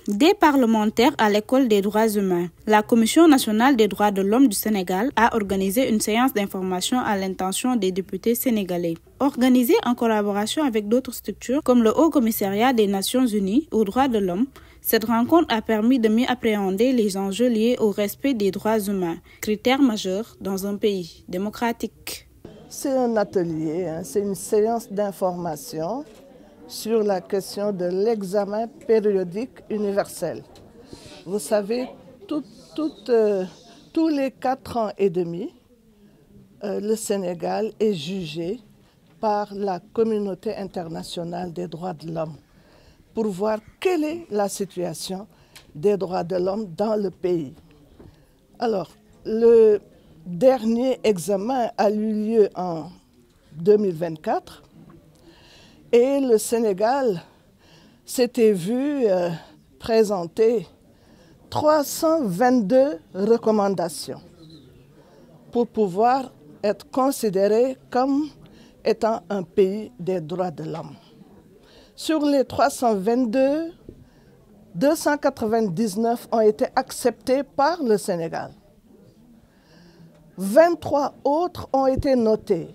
Des parlementaires à l'École des droits humains. La Commission nationale des droits de l'homme du Sénégal a organisé une séance d'information à l'intention des députés sénégalais. Organisée en collaboration avec d'autres structures comme le Haut Commissariat des Nations Unies aux droits de l'homme, cette rencontre a permis de mieux appréhender les enjeux liés au respect des droits humains, critère majeur dans un pays démocratique. C'est un atelier, c'est une séance d'information sur la question de l'examen périodique universel. Vous savez, tous les 4 ans et demi, le Sénégal est jugé par la communauté internationale des droits de l'homme pour voir quelle est la situation des droits de l'homme dans le pays. Alors, le dernier examen a eu lieu en 2024 et le Sénégal s'était vu présenter 322 recommandations pour pouvoir être considéré comme étant un pays des droits de l'homme. Sur les 322, 299 ont été acceptés par le Sénégal. 23 autres ont été notés.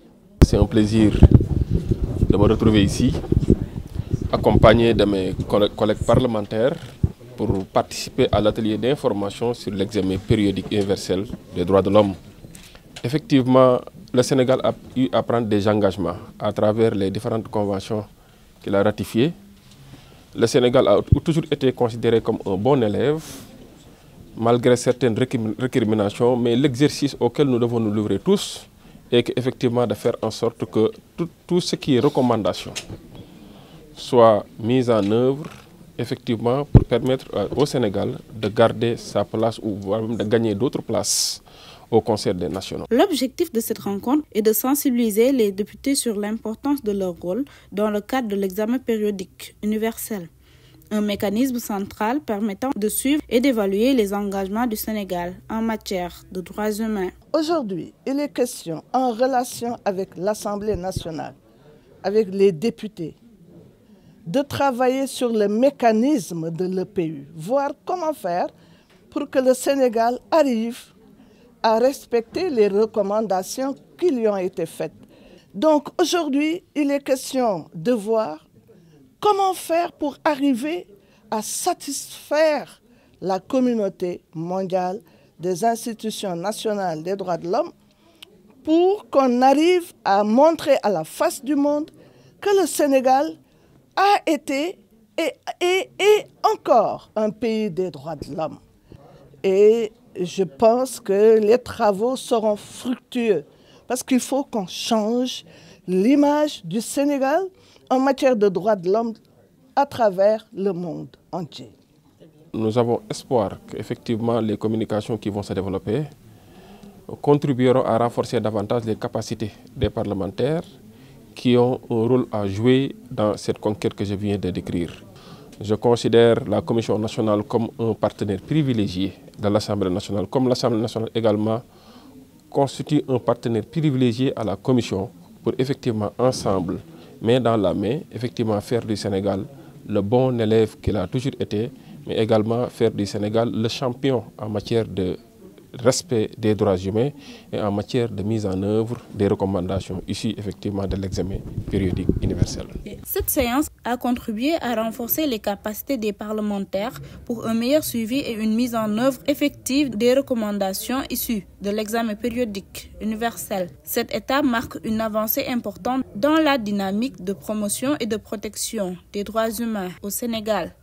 C'est un plaisir de me retrouver ici, accompagné de mes collègues parlementaires pour participer à l'atelier d'information sur l'examen périodique universel des droits de l'homme. Effectivement, le Sénégal a eu à prendre des engagements à travers les différentes conventions qu'il a ratifiées. Le Sénégal a toujours été considéré comme un bon élève, malgré certaines récriminations, mais l'exercice auquel nous devons nous livrer tous est effectivement de faire en sorte que tout ce qui est recommandation soit mis en œuvre effectivement pour permettre au Sénégal de garder sa place ou même de gagner d'autres places au Conseil des Nations. L'objectif de cette rencontre est de sensibiliser les députés sur l'importance de leur rôle dans le cadre de l'examen périodique universel, un mécanisme central permettant de suivre et d'évaluer les engagements du Sénégal en matière de droits humains. Aujourd'hui, il est question, en relation avec l'Assemblée nationale, avec les députés, de travailler sur le mécanisme de l'EPU, voir comment faire pour que le Sénégal arrive à respecter les recommandations qui lui ont été faites. Donc aujourd'hui, il est question de voir comment faire pour arriver à satisfaire la communauté mondiale des institutions nationales des droits de l'homme pour qu'on arrive à montrer à la face du monde que le Sénégal a été et est encore un pays des droits de l'homme. Et je pense que les travaux seront fructueux parce qu'il faut qu'on change l'image du Sénégal en matière de droits de l'homme à travers le monde entier. Nous avons espoir qu'effectivement les communications qui vont se développer contribueront à renforcer davantage les capacités des parlementaires qui ont un rôle à jouer dans cette conquête que je viens de décrire. Je considère la Commission nationale comme un partenaire privilégié de l'Assemblée nationale, comme l'Assemblée nationale également constitue un partenaire privilégié à la Commission pour effectivement ensemble, main dans la main, effectivement faire du Sénégal le bon élève qu'il a toujours été, mais également faire du Sénégal le champion en matière de respect des droits humains et en matière de mise en œuvre des recommandations issues effectivement de l'examen périodique universel. Cette séance a contribué à renforcer les capacités des parlementaires pour un meilleur suivi et une mise en œuvre effective des recommandations issues de l'examen périodique universel. Cette étape marque une avancée importante dans la dynamique de promotion et de protection des droits humains au Sénégal.